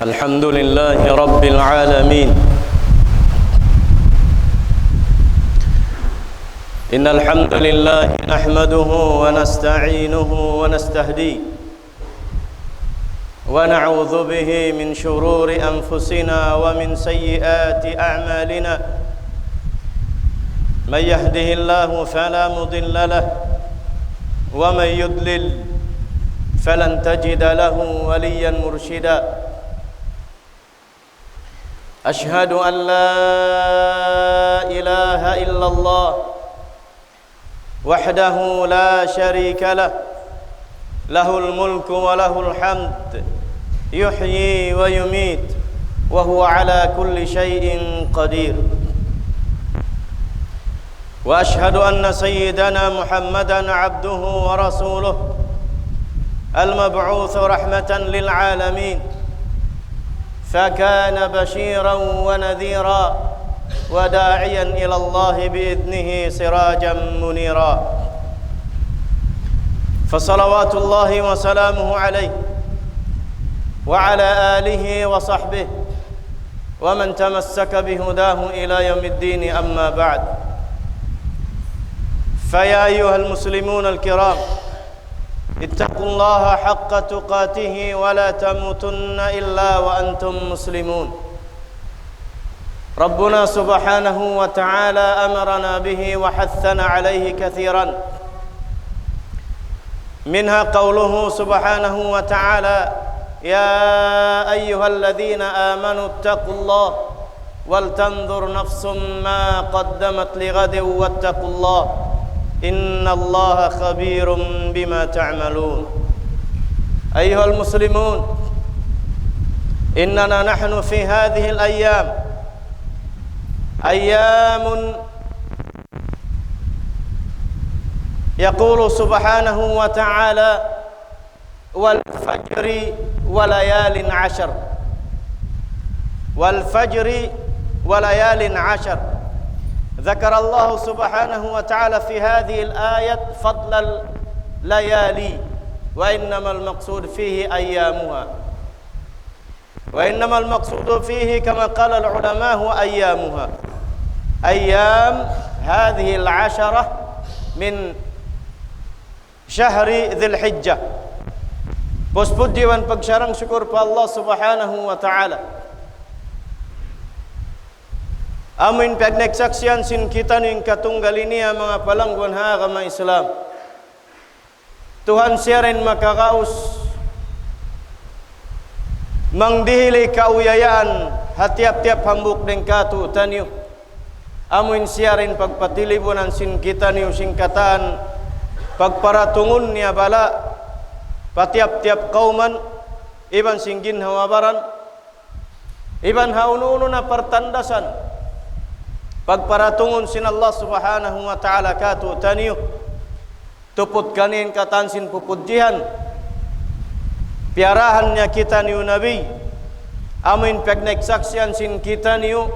الحمد لله رب العالمين إن الحمد لله نحمده ونستعينه ونستهديه ونعوذ به من شرور أنفسنا ومن سيئات أعمالنا من يهده الله فلا مضل له ومن يضلل فلن تجد له وليا مرشدا أشهد أن لا إله إلا الله وحده لا شريك له له الملك وله الحمد يحيي ويميت وهو على كل شيء قدير وأشهد أن سيدنا محمدا عبده ورسوله المبعوث رحمة للعالمين فكان بشيرا ونذيرا وداعيا إلى الله بإذنه سراجا منيرا فصلوات الله وسلامه عليه وعلى آله وصحبه ومن تمسك بهداه إلى يوم الدين أما بعد فيا أيها المسلمون الكرام اتقوا الله حق تقاته ولا تموتن إلا وأنتم مسلمون ربنا سبحانه وتعالى أمرنا به وحثنا عليه كثيرا منها قوله سبحانه وتعالى يا أيها الذين آمنوا اتقوا الله ولتنظر نفس ما قدمت لغد واتقوا الله إن الله خبير بما تعملون أيها المسلمون إننا نحن في هذه الأيام أيام يقول سبحانه وتعالى والفجر وليال عشر والفجر وليال عشر ذكر الله سبحانه وتعالى في هذه الآية فضل الليالي وإنما المقصود فيه أيامها وإنما المقصود فيه كما قال العلماء هو أيامها أيام هذه العشرة من شهر ذي الحجة Puji wan pagsarang syukur pa Allah Subhanahu wa Ta'ala. Amin pagnagsaksiyan sin kita ning katunggal ini mga palangguan ha agama Islam. Tuhan siya rin makakaus mangdihili kauyayaan hatiap-tiap hambuk deng katu tanyo. Amin siya rin pagpatilibunan sin kita niyo singkatan pagparatungun niya bala patiap-tiap kauman iban singgin hawabaran iban haununo na pertandasan pagparatungon sin Allah Subhanahu wa Ta'ala katu taniyo tuput kanin katansin pupudjihan piarahan niya kita niyo Nabi amin pagnagsaksiyan sin kita niyo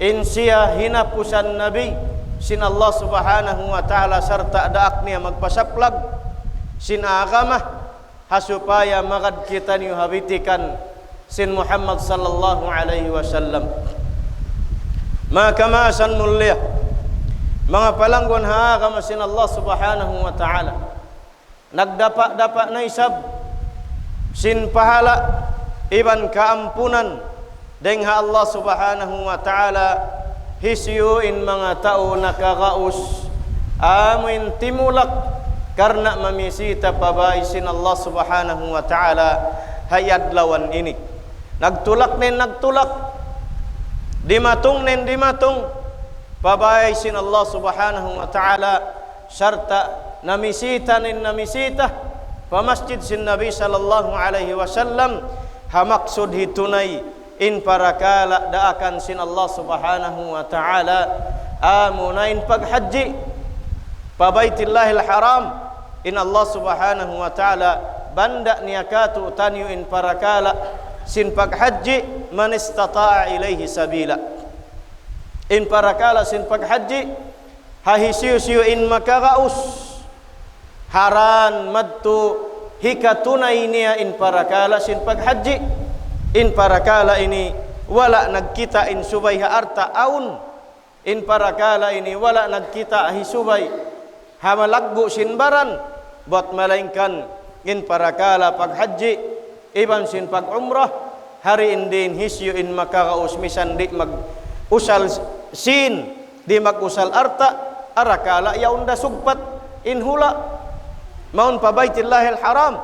insiya hinapusan Nabi sin Allah Subhanahu wa Ta'ala serta daak niya magpasaplag sin agamah hasupaya magad kita niyo habitikan sin Muhammad sallallahu alaihi wasallam. Maka maasan mulia mga palanggon ha kama sin Allah Subhanahu wa Ta'ala nagdapa-dapa na isab sin pahala iban kaampunan dengha Allah Subhanahu wa Ta'ala hisyuin mga tao nakakaus amin timulak karena mamisita pabaisin Allah Subhanahu wa Ta'ala hayad lawan ini nagtulak dimatung pabaisin Allah Subhanahu wa Ta'ala serta namisita pamasjid sin Nabi sallallahu alaihi wasallam hamaksud hitunai in parakala daakan sin Allah Subhanahu wa Ta'ala amunain paghaji pabaitillahil haram in Allah Subhanahu wa Ta'ala banda niyakatu tanyu in parakala sin paghaji man istata'a ilaihi sabila in parakala sin paghaji hahisiu in makagaus haran madtu hikatunay niya in parakala sin paghaji in parakala ini wala nagkita in subay haarta aun, in parakala ini wala nagkita hisubay hamalaggo sinbaran, buat malaingkan in parakala pag haji iban sin pag umrah hari indin hisyo in makakausmisan di mag usal sin di mag usal arta arakala yaunda sugpat in hula maun pa baitillahil haram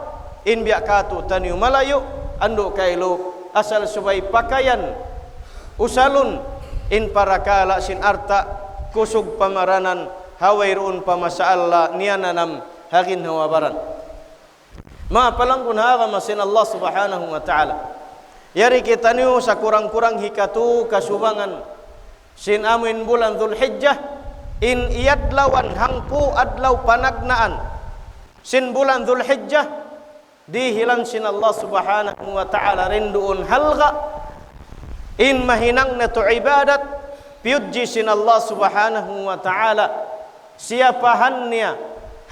in biakatu taniu malayo ando kailo asal subay pakaian usalun in parakala sin arta kusug pamaranan hawairuun pamasaalla niyananam hagin hawabaran ma palangkun haga masin Allah subhanahu wa ta'ala yari kita niu sa kurang-kurang hikatu kasubangan sin amin bulan Dzulhijjah in iyadlawan hangpu adlaw panagnaan sin bulan Dzulhijjah dihilan sin Allah subhanahu wa ta'ala rinduun halga in mahinang na to ibadat piyudji sin Allah subhanahu wa ta'ala siapahan niya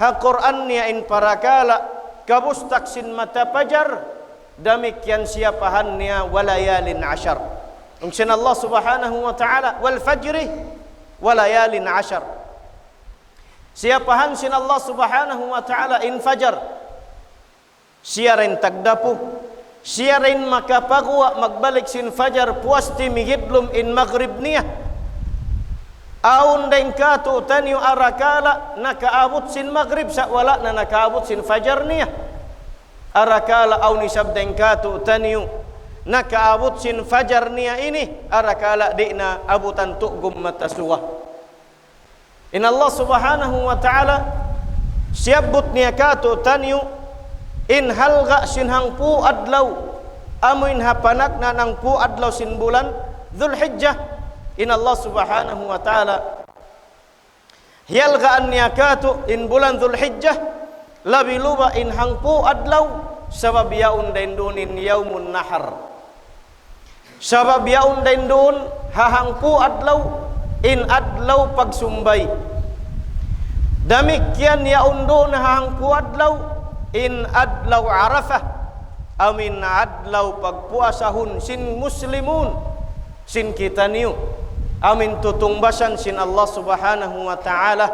ha Quran niya in parakala kabustak sin mata pajar damikian siapahan niya walayalin ashar sin Allah subhanahu wa ta'ala wal fajri walayalin ashar siapahan sin Allah subhanahu wa ta'ala in fajar siya rin tagdapo, siya rin makapagawa magbalik sin fajar puwasti mihidlum in maghrib niya. Aun daing kato tanyo arakala nakaabot sin maghrib sa wala na nakaabot sin fajar niya. Arakala aun isab daing kato tanyo nakaabot sin fajar niya ini arakala di na abutan tugum matasuwa. In Allah subhanahu wa ta'ala siyabot niya kato tanyo in halga sin hangpu adlaw amuin hapanak na nangpu adlaw sin bulan Dzulhijjah in Allah subhanahu wa ta'ala yalga an yakatu in bulan Dzulhijjah labi luba in hangpu adlaw sabab yaun daindunin yaumun nahar sabab yaun daindun hahangpu adlaw in adlaw pagsumbay damikian yaun doon hahangpu adlaw in adlaw arafah amin adlaw pagpuasahun sin muslimun sin kita niyo amin tutungbasan sin Allah subhanahu wa ta'ala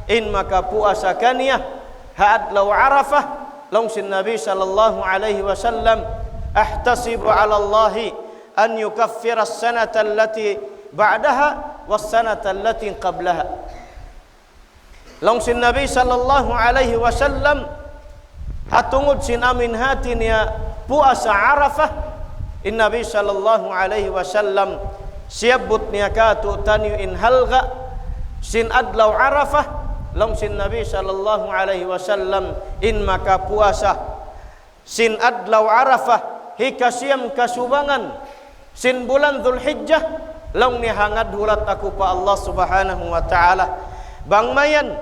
in makapuasa kaniya ha adlaw arafah long sin Nabi sallallahu alaihi wasallam ahtasibu ala Allah an yukaffira as-sanata allati ba'daha was-sanata allati qablaha long sin Nabi sallallahu alaihi wasallam hatungod sin amin hati niya puasa Arafah in Nabi sallallahu alaihi wasallam siyabut niya kato tanyo in halga sin adlaw Arafah long sin Nabi sallallahu alaihi wasallam in makapuasa sin adlaw Arafah hikasiyam kasubangan sin bulan Dzulhijjah long ni hangad hulat aku pa Allah subhanahu wa ta'ala bangmayan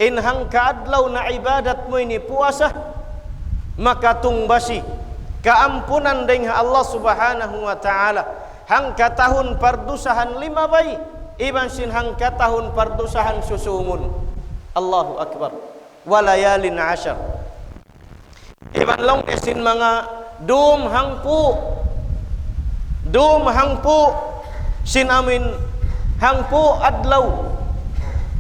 in hang kaadlaw na ibadat mo ini puasa maka tungbasi kaampunan ding Allah subhanahu wa ta'ala hang katahun pardusahan 5 bay iban sin hang katahun pardusahan susumun Allahu akbar walayalin ashar iban long sin mga dum hangpu sin amin hangpu adlaw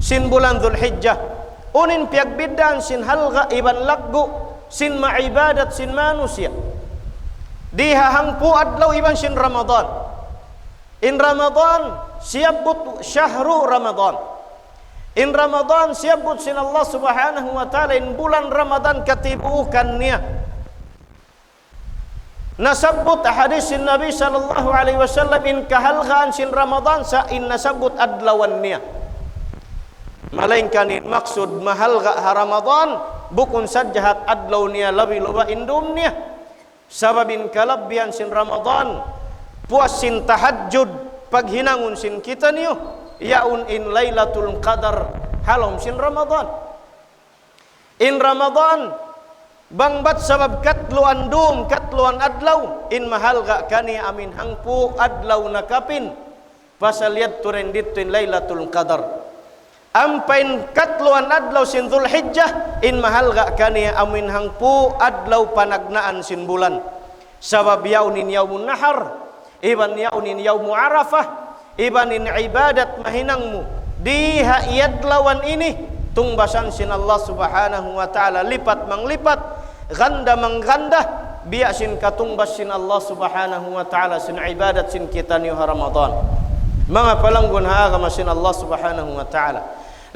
sin bulan Dzulhijjah unin piagbidan sin halga iban laggo sin maibadat sin manusia diha hangpu adlaw iban sin Ramadan in Ramadan siyabut syahru Ramadan in Ramadan siyabut sin Allah subhanahu wa ta'ala in bulan Ramadan katibukan niya nasabut hadis sin Nabi sallallahu alaihi wasallam in kahalgaan sin Ramadan sa in nasabut adlawan niya malainkan maksud mahal ga Ramadan bukun sajahat adlaw niya labi luba indum niya sababin kalabbian sin Ramadan puas sin tahajud paghinangun sin kita niyo yaun in Lailatul Qadar halom sin Ramadan in Ramadan bangbat sabab katluan dum katluan adlaw in mahal ga kani amin hangpu adlaw nakapin pasal yad turendit in Lailatul Qadar ampain katluan adlaw sin Dzulhijjah in mahal ga kani amin hangpu adlaw panagnaan sin bulan Sabab yaunin yaumun nahar, iban yaunin yaumu arafah, ibanin ibadat mahinangmu di haiyat lawan ini tungbasan sin Allah subhanahu wa ta'ala lipat manglipat, ganda mangganda, biak sin katumbas sin Allah subhanahu wa ta'ala sin ibadat sin kita ni Ramadan. Mga palanggun haagama sin Allah subhanahu wa ta'ala.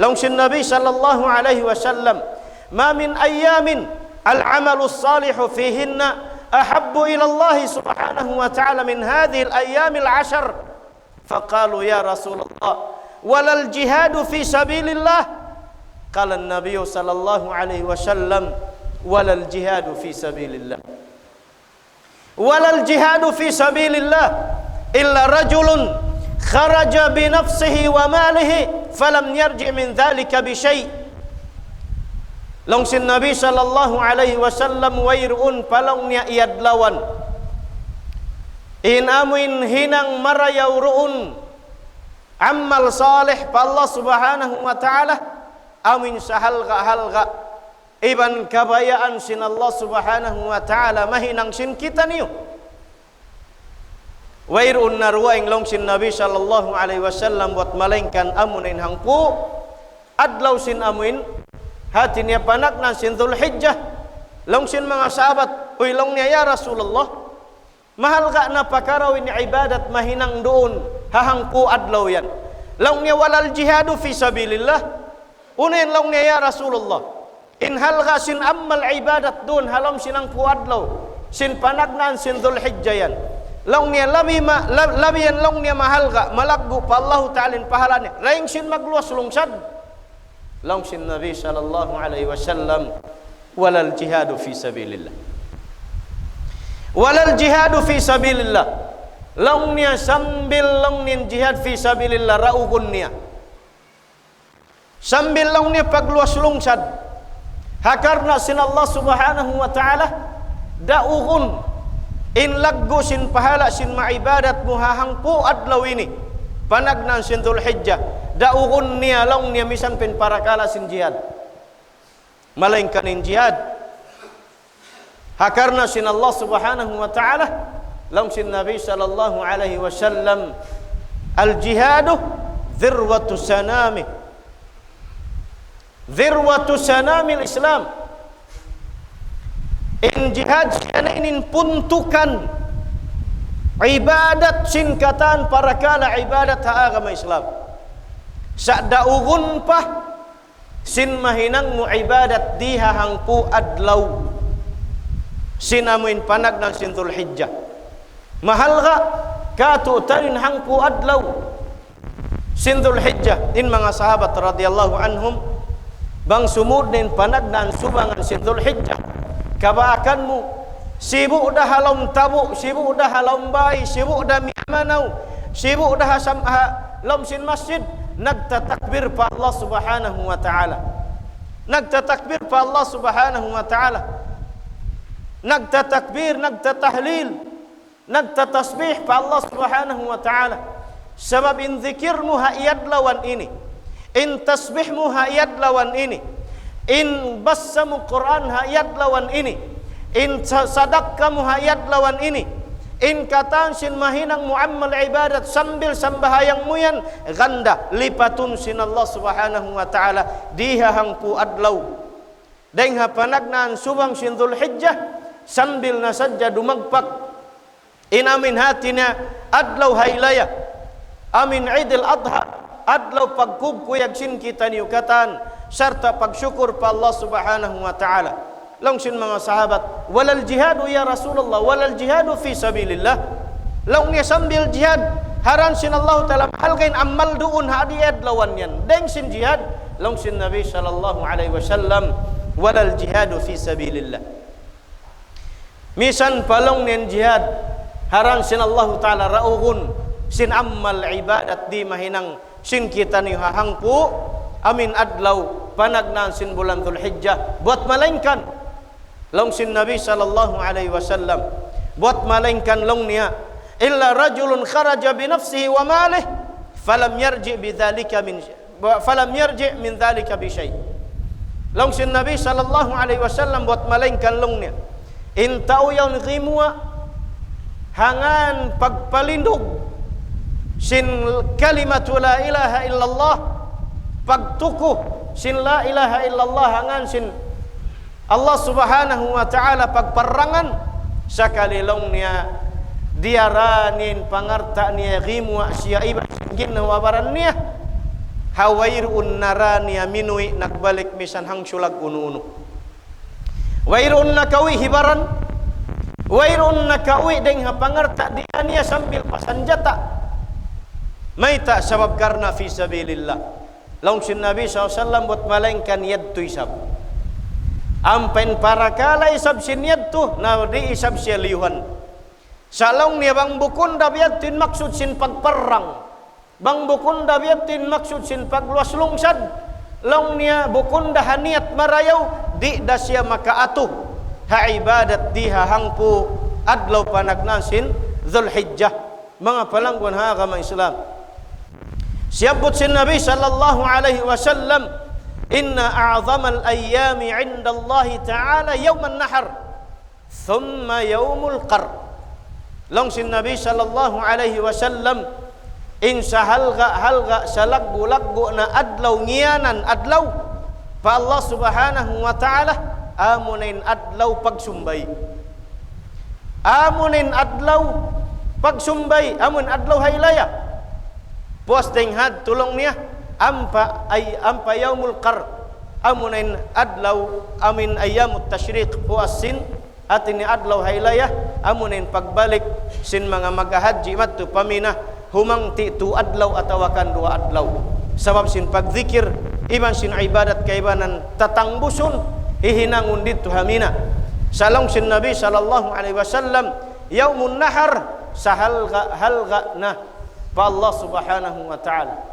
Long sin Nabi sallallahu alaihi wasallam, ma min ayamin al-amalu salihu fihinna ahabbu ila Allah subhanahu wa ta'ala min hadhihi al-ayyam al-'ashr. Faqalu ya Rasulullah walal jihadu fi sabilillah. Qala an-nabiy sallallahu alaihi wasallam walal jihadu fi sabilillah. Walal jihadu fi sabilillah illa rajulun kharaja bi nafsihi wa malihi falam yarji' min dhalika bi syai'. Long sin Nabi sallallahu alaihi wasallam wairun palongnya iadlawan in amuin hinang marayaw ruun amal salih pa Allah subhanahu wa ta'ala amin sahalga iban kabayaan sin Allah subhanahu wa ta'ala mahinang sin kita niyo. Wairun narwaing long sin Nabi sallallahu alaihi wasallam buat malengkan amunin hangpu adlaw sin amuin hati niya panak na sin Dzulhijjah. Long sin mga sahabat uy long niya ya Rasulullah mahal ka na pakarawin ibadat mahinang doon hahangpu adlaw yan. Long niya walal jihadu fi sabilillah unin long niya ya Rasulullah in halga sin amal ibadat doon halom sinang pu adlaw sin panagnan sin Dzulhijjah yan. Long niya labiyan long niya mahal ka malaggo pa Allah ta'ala pahalanya raing sin magluwas lungsad. Long sin Nabi sallallahu alaihi wasallam walal jihadu fi sabilillah. Walal jihadu fi sabilillah. Long niya sambil long niya jihad fi sabilillah raugun niya. Sambil long niya pagluwas lungsad. Hakarna sin Allah subhanahu wa ta'ala daugun in laggo sin pahala sin maibadat muhahangpu adlaw ini panagnan sin Dzulhijjah daugun niya long niya misan pin parakala sin jihad malengkan in jihad hakarna sin Allah subhanahu wa ta'ala long sin Nabi sallallahu alaihi wasallam al jihadu dhirwatu sanamil Islam. In jihad sianainin puntukan ibadat singkatan parakala ibadat agama Islam. Sa daugun pa sin mahinang mu ibadat di hahangpu adlaw sinamuin panag ng sin Dzulhijjah. Mahal ka katuutarin hangpu adlaw sin Dzulhijjah in mga sahabat radhiyallahu anhum bang sumud din panag ng subangan sin Dzulhijjah. Kabakan mu sibuk dah halom tabu, sibuk dah halom bai, sibuk dah mi'manau, sibuk dah lom sin masjid nagtatakbir pa Allah subhanahu wa ta'ala. Nagtatakbir pa Allah subhanahu wa ta'ala. Nagtatakbir, nagtatahlil, nagtatasbih pa Allah subhanahu wa ta'ala. Sebab in zikirmu haiyad lawan ini, in tasbihmu haiyad lawan ini, in bassamu Quran hayat lawan ini, in sadaqamu hayat lawan ini, in katan sin mahinang muammal ibadat sambil sambahayang muyan ganda lipatun sin Allah subhanahu wa ta'ala diha hangpu adlaw deng hapanagnan subang sin Dzulhijjah sambil nasajja dumagpak in amin hatina adlaw haylaya amin Idul Adha adlaw pagkub kuyag sin kita niyukatan serta pagsyukur pa Allah subhanahu wa ta'ala. Long sin mga sahabat walal jihadu ya Rasulullah walal jihadu fi sabilillah. Long niya sambil jihad haran sin Allah ta'ala halgain amal doon hadiyad lawan yan deng sin jihad. Long sin Nabi sallallahu alaihi wasallam walal jihadu fi sabilillah. Misan palong niyan jihad haran sin Allah ta'ala raugun sin amal ibadat di mahinang sin kita ni hahangpu amin adlaw panagnan sin bulan Dzulhijjah buat malengkan long sin Nabi sallallahu alaihi wasallam buat malengkan long niya illa rajulun kharaja bi nafsihi wa malih falam yarji min dhalika bi syai'. Long sin Nabi sallallahu alaihi wasallam buat malengkan long niya in tau yaun qimwa hangan pagpalindog sin kalimatu la ilaha illallah, pagtukuh sin la ilaha illallah hangan sin Allah subhanahu wa ta'ala pagparangan sakalilong niya diaranin pangarta niya gimwa siya iba ginawabaran niya hawairun naraniya minui nagbalik misan hang sulag unu-unu wairun nakawi hibaran wairun nakawi deng pangarta dia niya sambil pasanjata maita sabab karna fi sabilillah laung sin Nabi SAW buat malengkan yad tu isab ampen para kala isab sin yad tu na di isab siya liyuhan salong niya bang bukun dabiatin maksud sin pagperang bang bukun dabiatin maksud sin pagluas lungsad long niya bukun dahaniat marayaw di dasya makaatuh ha ibadat diha hangpu adlaw panagnasin Zulhijjah mga palangguan ha agama Islam siyabot sin Nabi sallallahu alaihi wasallam inna a'zamal ayyami 'inda Allah ta'ala yawman nahar thumma yawmul qar long sin Nabi sallallahu alaihi wasallam insya halga salaggu na adlaw ngiyanan adlaw pa Allah subhanahu wa ta'ala amunin adlaw pagsumbay amunin adlaw pagsumbay amun adlaw haylaya puas denghad tulong niya ampa yaumul qar amunin adlaw amin ayyamut tashriq puasin atini adlaw haylaya amunin pagbalik sin mga magahaji mattu paminah humang ti tu adlaw atawakan dua adlaw sabab sin pagzikir iban sin ibadat kaibanan tatangbusun ihinangun ditu hamina salong sin Nabi sallallahu alaihi wasallam yaumun nahar halga nah pa Allah subhanahu wa ta'ala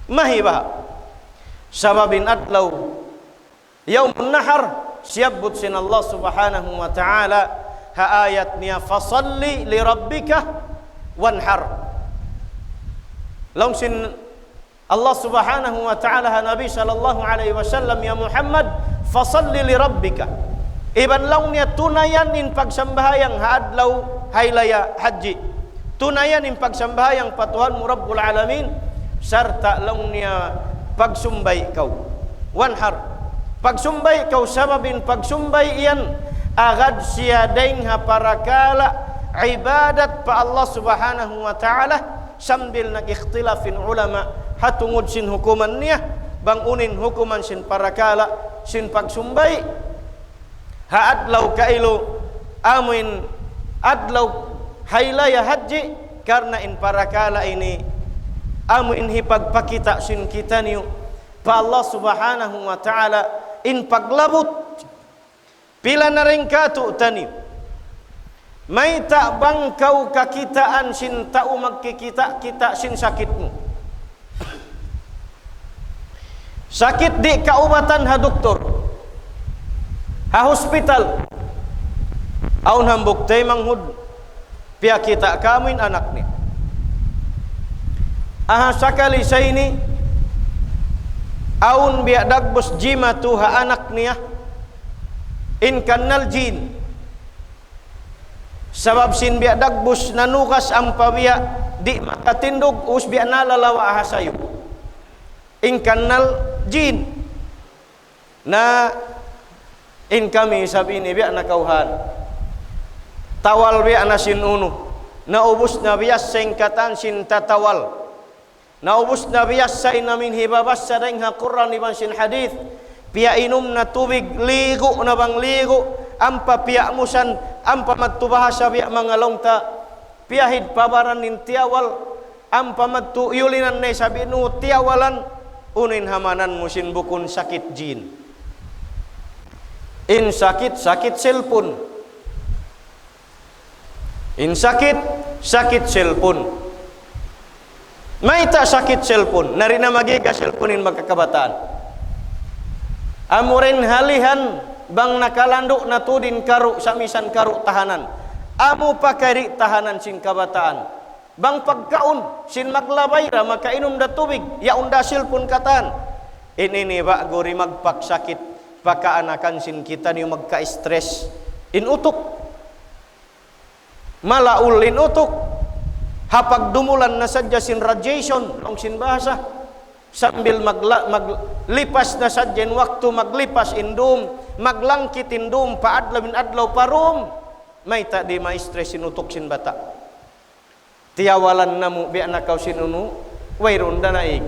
mahi bah sababin adlaw yaumun nahar siyabut sin Allah subhanahu wa ta'ala ha ayat niya fasalli li rabbika wanhar laung sin Allah subhanahu wa ta'ala ha Nabi sallallahu alaihi wasallam ya Muhammad fasalli li rabbika iban laung niya tunayan in pagsambahayang ha adlaw haylaya haji tunayan in pagsambahayang patuhan mu Rabbul Alamin sarta laung niya pagsumbay kau wanhar pagsumbay kau sababin pagsumbay iyan agad siya deng ha parakala ibadat pa Allah subhanahu wa ta'ala sambil nag-ikhtilafin ulama hatungod sin hukuman niya bangunin hukuman sin parakala sin pagsumbay ha adlaw kailo amin adlaw haylaya haji karena in parakala ini amin hipagpakita sin kita niyo pa Allah subhanahu wa ta'ala in paglabot pila na rin katu taniyo may bang kau kakitaan sin tao magkikita kita sin sakitmu sakit di kaubatan ha doktor ha hospital aun hambuk tay manghud pia kita kamin anak ni aha sakali sa ini aun biya dagbos jimatu ha anak niya in kanal jin sabab sin biya dagbus nanukas ang pabiya di makatindog us biya nalalawa ahasayo in kanal jin na in kami sabi ni biya nakauhan tawal biya na sin uno naubos na biya sengkatan sin tatawal naubos na biya sa inamin hibabas sa ring hakuran iban sin hadith piya inom na tubig ligo na bang ligo ampa piya musan ampa mattu bahasa biya mga longta piyahid pabaran nin tiawal ampa mattu yulinan ne sabi nu tiawalan unin hamanan musin bukun sakit jin in sakit cellphone in sakit cellphone may ta sakit cellphone narina magiga cellphone in magkakabataan amurin halihan bang nakalandok na tudin karu samisan karu tahanan amu pakari tahanan sin kabataan bang pagkaon sin maglabay ra makainom da tubig ya unda silpon katan ini ba guri magpaksakit pakaanakan sin kita ni magka-stress in utok malaulin utok hapag dumulan na sadya sin radiation ang sin bahasa sambil maglipas na sadyan waktu maglipas indum maglangkit indum paadlaw min adlaw parum may ta di ma-stress sinutok sin bata tiyawalan namu bi anakaw sinunu wayron danaig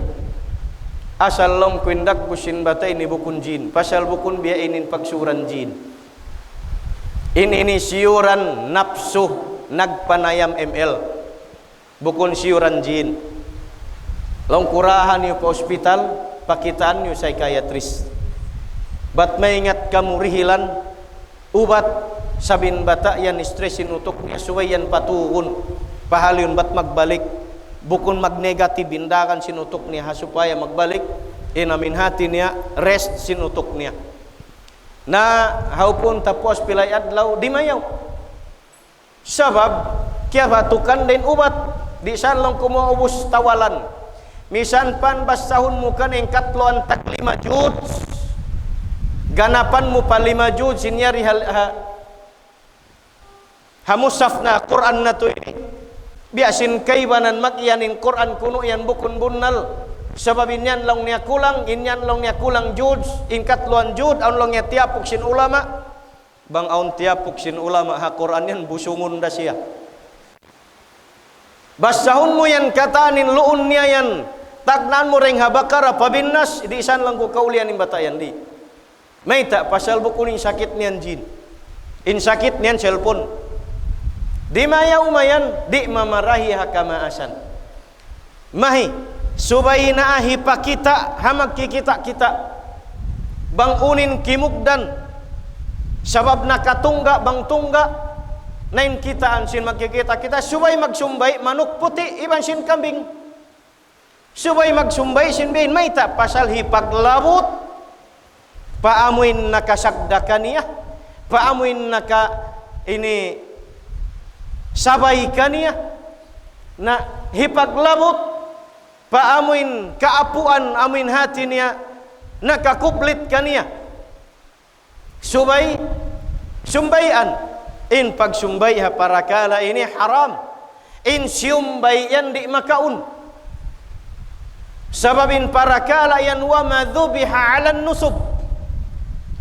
asal long kwindak busin bata ini bukun jin pasal bukun biya inin pagsuran jin ini siuran nafsu nagpanayam ml bukun siuran jin long kurahan yu pa hospital pakitaan yu psychiatrist bat maingat kamu rihilan ubat sabin bata yan stressin utok niya suwayan patuhon pahalyon bat magbalik bukun magnegative bindakan sinutok niya supaya magbalik inamin hati niya rest sinutok niya na haupun tapos pilay adlaw di mayaw sabab kaya batukan din ubat di salong kumuubos tawalan misan pan basahon mo kaning katloan tak 5 jud ganapan mo pa 5 jud sinyari hamusaf na Quran na to biasin kaibanan magyanin Quran kuno yan bukun bunal sababin yan lang niya kulang inyan lang niya kulang jud inkatloan jud aun lang niya tiapok sin ulama bang aun tiapok sin ulama ha Quran yan busungon da siya basahon mo yan katanin luon niya yan tagnan mo ring habakara pabinnas di isan lang ko kaulian ng batayan di may ta pasal bukunin sakit niyan jin in sakit niyan cellphone di maya umayan di mamarahi hakamaasan mahi subay naahi pa kita hamag kikita kita bang unin kimugdan sabab nakatungga bang tungga nain kitaan sin magkikita kita subay magsumbay manuk puti iban sin kambing subay magsumbay sin bin may ta pasal hipaglabot paamuin nakasagdakan niya paamuin naka ini sabay kaniya na hipaglabot paamuin kaapuan amuin hati niya nakakuplit kaniya subay sumbayan in pagsumbay ha parakala ini haram in siumbay yan di makaun sababin parakala yan wa madhubiha ala nusub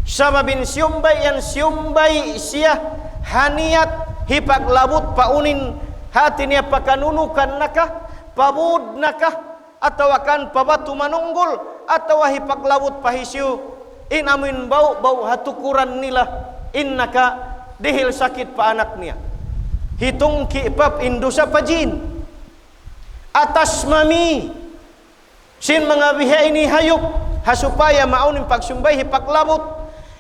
sababin siumbay yan siumbay siya haniyat hipaglabot paunin hati niya pakanunukan naka pabud naka atau akan pabatu manunggul atau hipaglabot pahisyu in amin bau hatukuran nila in naka dihil sakit pa anak niya hitung kipap indusa pajin atas mami sin mga biha ini hayop hasupaya maunin pagsumbay hipaglabot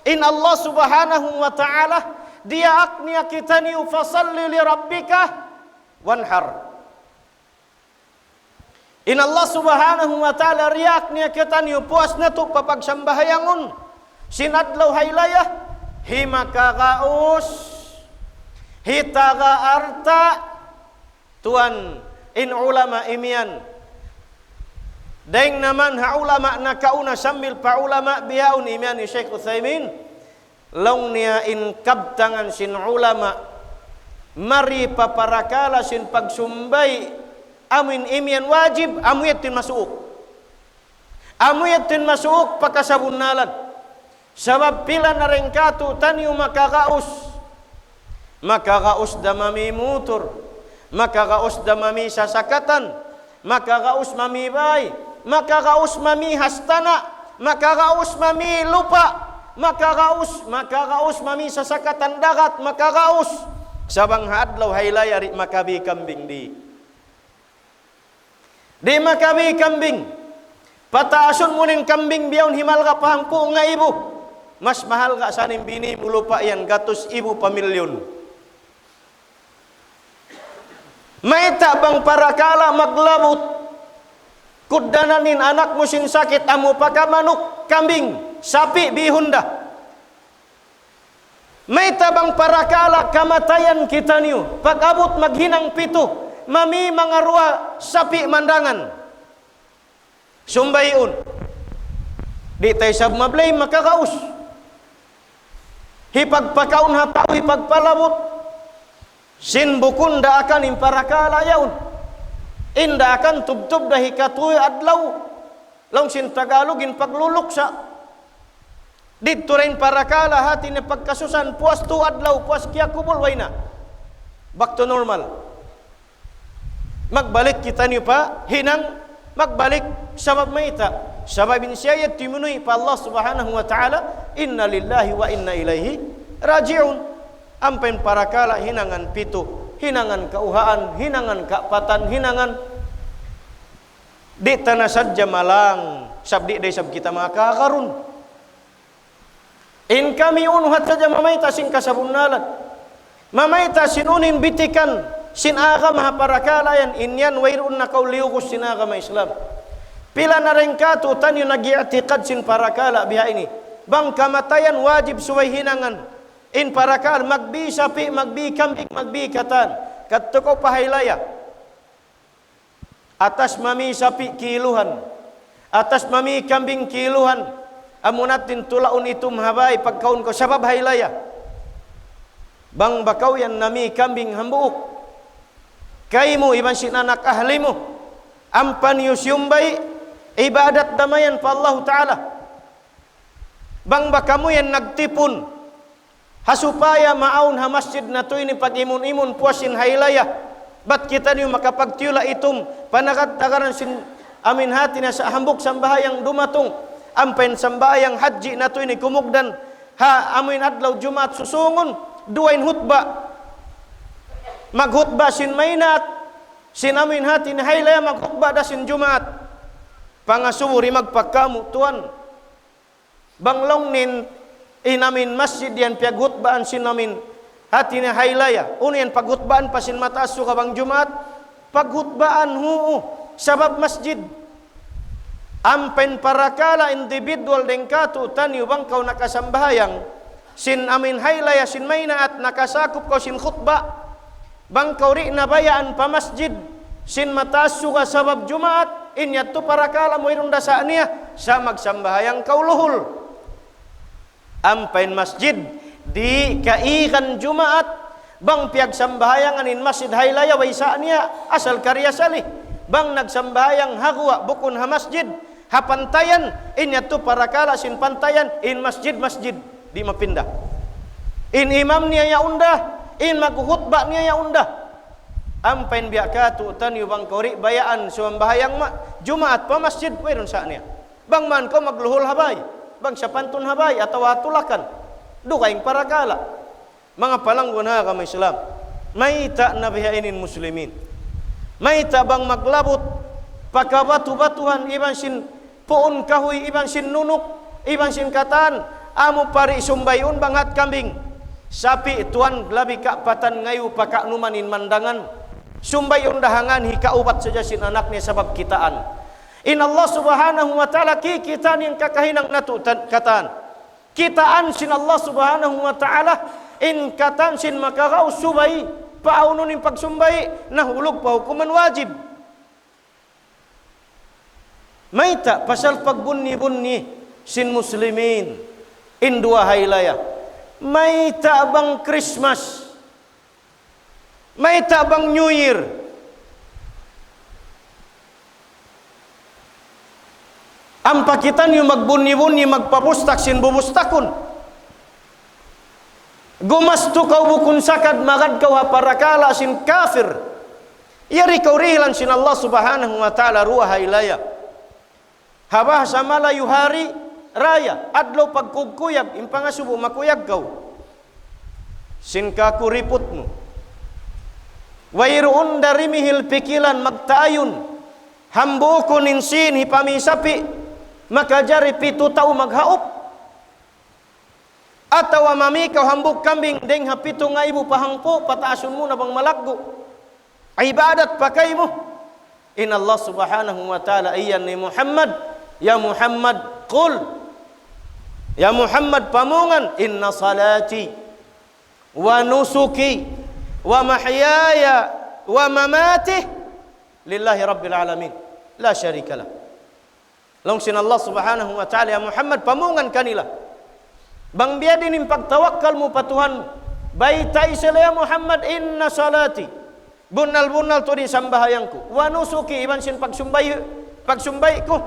in Allah subhanahu wa ta'ala dia aknia kita ni fasalli li rabbika wanhar in Allah subhanahu wa ta'ala riak niya kita ni puas na to papagsambahayangon sinadlaw haylayah himakagaus hitaga arta tuan in ulama imian daing naman ha ulama na kauna sambil pa ulama biyaun imian ni Syekh Utsaimin long niya in kabtangan sin ulama mari paparakala sin pagsumbay amin imian wajib amuyatin masuok pakasabunalan sabab pila na rin katu tanyo makakaus damami mutur makakaus damami sasakatan makakaus mami bay makakaus mami hastana makakaus mami lupa makakaus mami sasakatan dagat makakaus sabang hadlaw haylay ari makabi kambing di makabi kambing pataason mo ning kambing biyawn himal ka pahangko nga ibo mas mahal ka sanim bini mulupa yan gatos ibo pamilyon may tabang parakala maglabot kudananin anak mo sin sakit amo pakamanok kambing sapi bihunda may tabang parakala kamatayan kita niyo pag-abot maghinang pito mami mga ruwa sapi mandangan sumbayon di tayo sab mablay makakaus hipagpakaun hataw hipagpalabot Sin bukun da akan imparakala yaun. Inda akan tub-tub dahi katuy adlaw. Long sin Tagalogin pagluluk sa. Dito rin parakala hati ni pagkasusan puas tu adlaw puas kiya kubol wayna. Back to normal. Magbalik kita niyo pa hinang magbalik sabab maita. Sababin siya timunoy pa Allah subhanahu wa ta'ala, inna lillahi wa inna ilaihi raji'un. Ampain parakala hinangan pito, hinangan kauhaan, hinangan kaapatan, hinangan di tanah sadya malang sabdi day sab kita makakarun. In kami unuhat saja mamaita sin kasabunalan, mamaita sin unin bitikan sin aga mahaparakala yan inyan wairun na kauliukus sin aga ma Islam. Pila na rin ka tutan yung nag-iatikad sin parakala biha ini. Bang kamatayan wajib suway hinangan. In parakal magbi sapi, magbi kambing, magbi katan. Katuko pahaylaya. Atas mami sapi kiluhan. Atas mami kambing kiluhan. Amunatin tulaun itum habay pagkaun ko sabab haylaya. Bang bakaw yan nami kambing hambuuk. Kaimu iban sinanak ahlimu. Ampan yusyumbay. Ibadat damayan pa Allah Ta'ala. Bang bakamu yan nagtipon. Hasupaya maun ha masjid na to ini pag-imun-imun puasin haylaya. Bat kita niyo makapagtiyula itum panakat tagaran sin amin hati na sa hambuk sambahayang dumatong. Ampen sambahayang haji na to ini kumugdan. Ha amin adlaw Jumat susungon. Duwain hutba. Maghutba sin mainat. Sin amin hati na haylaya maghutba da sin Jumat. Pangasuri magpakamu tuan. Banglong nin inamin masjid yan piaghutbaan sinamin hati ni haylaya. Unin paghutbaan pasin mataas suka bang Jumat. Paghutbaan sabab masjid. Ampen parakala individual dengkatu taniu bang kau nakasambahayang sin amin haylaya sin maynaat nakasakup kau sin khutbah. Bang kau ri nabayaan pa masjid sin mataas suka sabab Jumat. Inyat tu parakala mo irong dasa niya sa magsambahayang kauluhul. Ampain masjid di kaikan Jumaat bang piagsambahayangan in masjid haylaya waysa niya asal karya salih. Bang nagsambahayang hagwa bukun ha masjid hapantayan inyat tu parakala sin pantayan in masjid di mapindah. In imam niya ya undah, in magkhutbah niya ya undah. Ampain biaka tu taniu bang kori bayaan sumbahayang Jumaat pa masjid mayroon sa niya. Bang man ko magluhul habay, bang sa pantun habay atau atulakan. Dukaing parakala. Mga palanggon ha kami Islam. Maita na bihainin muslimin. Maita bang maglabot pakabatu-batuhan iban sin puon kahoy, iban sin nunuk, iban sin katan, amo pari sumbayun bangat kambing. Sapi tuan labi kapatan ngayu pakaknumanin mandangan. Sumbay undahangan hikaubat saja sin anak ni sabab kitaan. In Allah subhanahu wa ta'ala kikitan yang kakahinang natutan kataan. Kitaan sin Allah subhanahu wa ta'ala in katan sin makakaw subay paununin pagsumbay nahulog pa hukuman wajib. Maita pasal pagbunni-bunni sin muslimin in dua haylaya. Maita bang Christmas. May tabang New Year. Ang pakitan yung magbuni-buni, magpapustak, sin bubustakon. Gumasto kau bukun sakad, magad kau haparakala, sin kafir. Yari kau rihilan sin Allah subhanahu wa ta'ala ruwa haylaya. Habah sama layu hari raya, adlaw pagkugkuyag, impangasubo makuyag kau. Sin kakuriputmu. Wairuun dari mihil pikilan magtaayun hambuko ninsin hipamisapi makajari pitu tau maghaup atawa mamikaw hambuk kambing deng hapitu nga ibu pahangpo pataasun mo na bang malaggo ibadat pakay mo in Allah subhanahu wa ta'ala iyan ni Muhammad ya Muhammad qul ya Muhammad pamungan inna salati wa nusuki wa mahyaya wa mamati lillahi rabbil alamin la syarikalah. Longsin Allah subhanahu wa ta'ala ya Muhammad pamungan kanila bang biya din pagtawakkal mo patuhan baita isala Muhammad inna salati bunal tu di sambahayangku wa nusuki iban sin pagsumbai ko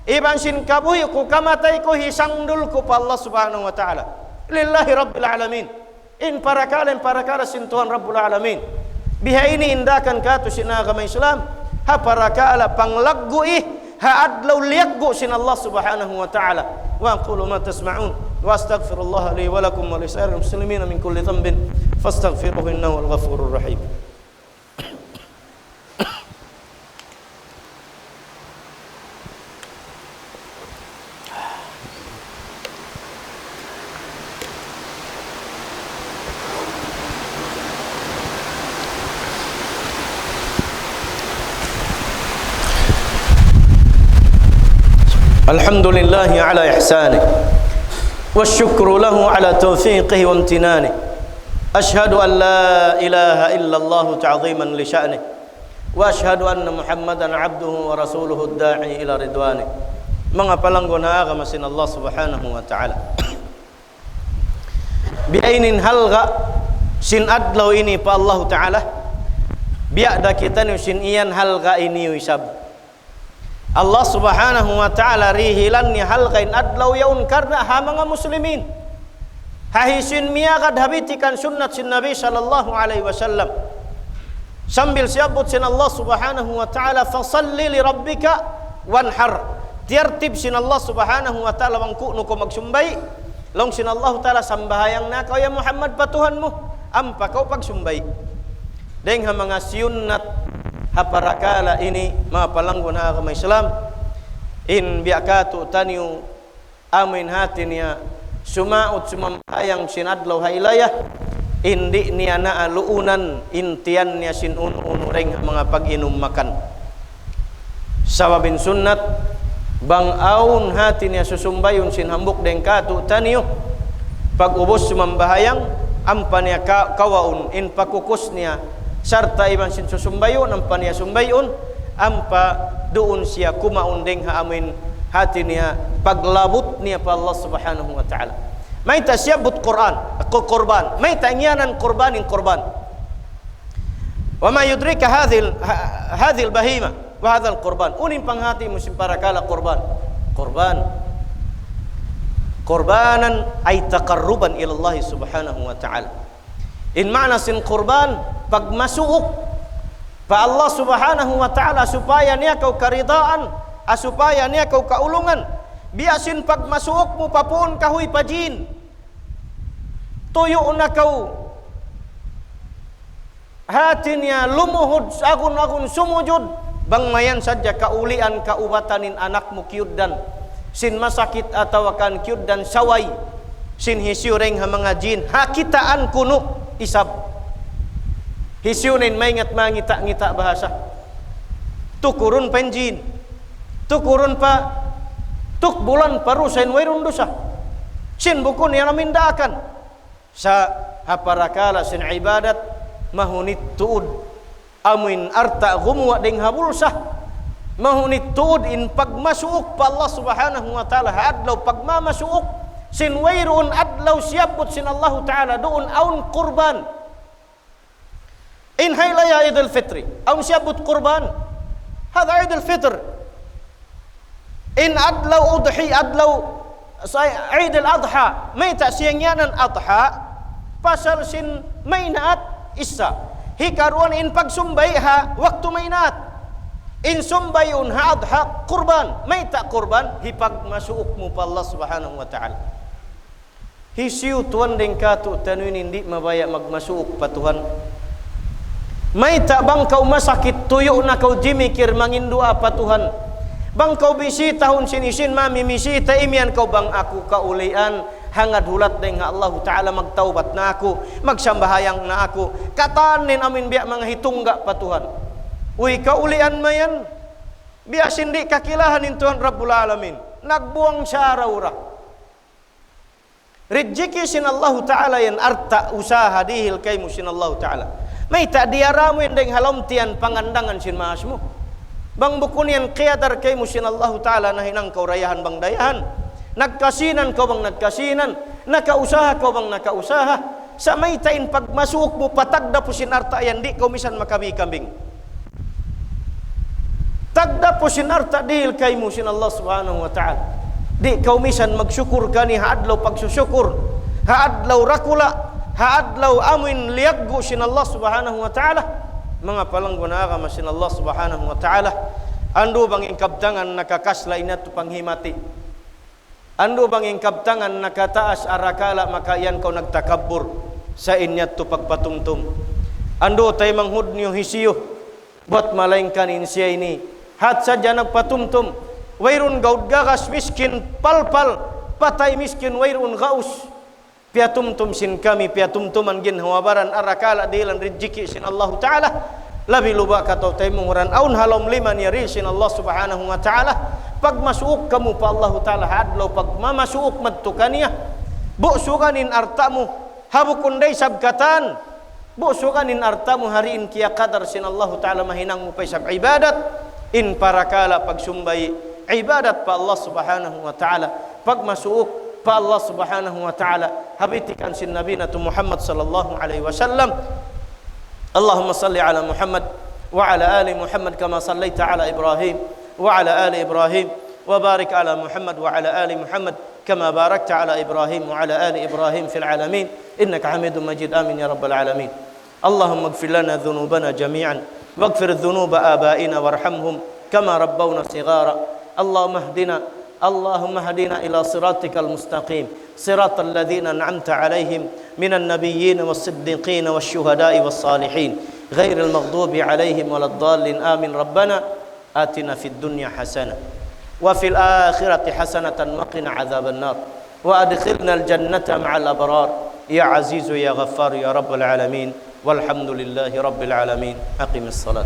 iban sin kabuhi ko kamatay ko hisangdul ko pa Allah subhanahu wa ta'ala lillahi rabbil alamin in para kala sin Tuhan rabbul alamin biha ini indakan ka tu sin agama Islam ha para kala panglaggu ha adlaw liyaggu sin Allah subhanahu wa ta'ala wa aqulu ma tasma'un wa astaghfirullah li wa lakum wa lisa'iril muslimin min kulli dhanbin fastaghfiruhu innahu al ghafurur rahim. الحمد لله على إحسانه والشكر له على توفيقه وامتنانه أشهد أن لا إله إلا الله تعظيما لشأنه وأشهد أن محمدا عبده ورسوله الداعي إلى رضوانه mengapalanggona agama sin Allah subhanahu wa ta'ala biainin halga sin adlaw ini pa Allah ta'ala biada kita ni sin iyan halga ini isab Allah subhanahu wa ta'ala rihilan ni halgain adlaw yaun karna ha mga muslimin hahisin miyagad habitikan sunnat sin Nabi sallallahu alaihi wasallam sambil siabut sin Allah subhanahu wa ta'ala fasalli li rabbika wanhar tiartib sin Allah subhanahu wa ta'ala wangku nuko magsumbay long sin Allah ta'ala sambahayang na kau ya Muhammad patuhanmu ampa kau pagsumbay deng ha mga sunnat haparakala ini mapalanggo na agama Islam in biakatu taniu amin hatinya sumaut sumambayang sinadlaw hailayah indi niya na aluunan intian niya sin unureng mga pag-inom makan sawabin sunnat bang aun hati niya susumbayun sin hambuk deng katu taniu pag ubos sumambahayang ampan niya kawaun in pakukus niya sarta iman sin susumbayun ampa niya sumbayun ampa doon siya kumaundeng ha amin hati niya paglabot niya pa Allah subhanahu wa ta'ala may tasyabut Qurban may tangianan Qurbanin Qurban wa ma yudrika hadhil bahima wa hadhal Qurban unin panghati musim para kala Qurbanan ay taqarruban ila Allah subhanahu wa ta'ala in ma'na sin Qurban pagmasuok pa Allah subhanahu wa ta'ala supaya niya kau karidaan supaya niya kau kaulungan biasin pagmasuok mo papuon kahoy pajin tuyo na kau hati niya lumuhod agun sumujud bang mayan sadya kaulian kaubatanin anak mo kyuddan sin masakit atau kan kyuddan saway sin hisyureng ha mga jin hakitaan kuno isab hisyunin may ngita bahasa tukurun penjin tukurun pa tuk bulan parusain wairun dosa sin bukun yang namindakan sa haparakala sin ibadat mahunit tuud amin arta gumwa deng habulsah mahunit tuud in pagmasuok pa Allah subhanahu wa ta'ala adlaw pagmamasuok sin wairun adlaw siyabut sin Allah ta'ala doon aun Qurban in haylaya Idul Fitri aw siyabut Qurban hada Idul Fitr in adlaw udhi adlaw Idul Adha may tasiyangyanan adha pasal sin maynaat isa hikaruan in pagsumbay ha waktu maynaat in sumbayun ha adha Qurban may ta Qurban hipagmasuok mo pa Allah subhanahu wa ta'ala hisiu tuan deng katu tanuin hindi mabaya magmasuok pa Tuhan may ta bang kau masakit tuyo na kau jimikir mangindua pa Tuhan bang kau bisita hun sinisin mami misita imian kau bang aku kaulian hangad hulat deng Allah ta'ala magtaubat na ako magsambahayang na ako katanin amin biya mga hitungga pa Tuhan uy kaulian mayan biya sindi kakilahanin Tuhan Rabbul Alamin nagbuang siya raura rejeki sin Allah ta'ala yan arta usaha dihil kay mo sin Allah ta'ala may tak diaramu yang deng halomtian pangandangan sin mahasmu bang bukunian qiyadar kay mo sin Allah ta'ala na hinang kau rayahan bang dayahan nagkasinan kau bang nagkasinan nakausaha kau bang nakausaha sa may tain pag masuok mo patagda po sinarta yan di kaumisan makabi-kambing. Tagda po sinarta dihil kay mo sin Allah subhanahu wa ta'ala. Di kaumisan magsyukur ka ni haadlaw pagsusyukur, haadlaw rakula, haadlaw amin liyaggo sin Allah subhanahu wa ta'ala. Mga palangguna ka masin Allah subhanahu wa ta'ala. Ando bang ingkabtangan nakakasla inato panghimati. Ando bang ingkabtangan nakataas arakala makayan kau nagtakabur sa inyat to pagpatumtum. Ando tay manghud niyo hisiyo buat malaingkan insya ini hat saja nagpatumtum. Wairun gaud gagas miskin palpal patay miskin wairun gaus. Piatumtum sin kami piatumtuman gin hawabaran arakala dilan rijiki sin Allah Ta'ala. Labi luba kataw tay munguran aun halom liman yari sin Allah Subhanahu wa Ta'ala. Pag masuok kamu pa Allah Ta'ala hadlaw pag mamasuok madtukaniya busukanin artamu habukunday sabkatan busukanin artamu hariin kiya kadar sin Allah Ta'ala mahinang mo pa sab ibadat in parakala pag sumbay ibadat pa Allah Subhanahu wa Ta'ala pag masuok pa Allah Subhanahu wa Ta'ala habitikan sin Nabi na Muhammad sallallahu alaihi wasallam. Allahumma salli ala Muhammad wa ala ali Muhammad kama sallaita ala Ibrahim وعلى آل إبراهيم وبارك على محمد وعلى آل محمد كما باركت على إبراهيم وعلى آل إبراهيم في العالمين إنك حميد مجيد آمين يا رب العالمين. اللهم اغفر لنا ذنوبنا جميعا واغفر ذنوب آبائنا وارحمهم كما ربونا صغارا. اللهم اهدنا إلى صراطك المستقيم صراط الذين أنعمت عليهم من النبيين والصديقين والشهداء والصالحين غير المغضوب عليهم ولا الضالين آمين. ربنا آتنا في الدنيا حسنة وفي الآخرة حسنة وقنا عذاب النار وأدخلنا الجنة مع الأبرار يا عزيز يا غفار يا رب العالمين والحمد لله رب العالمين. أقم الصلاة.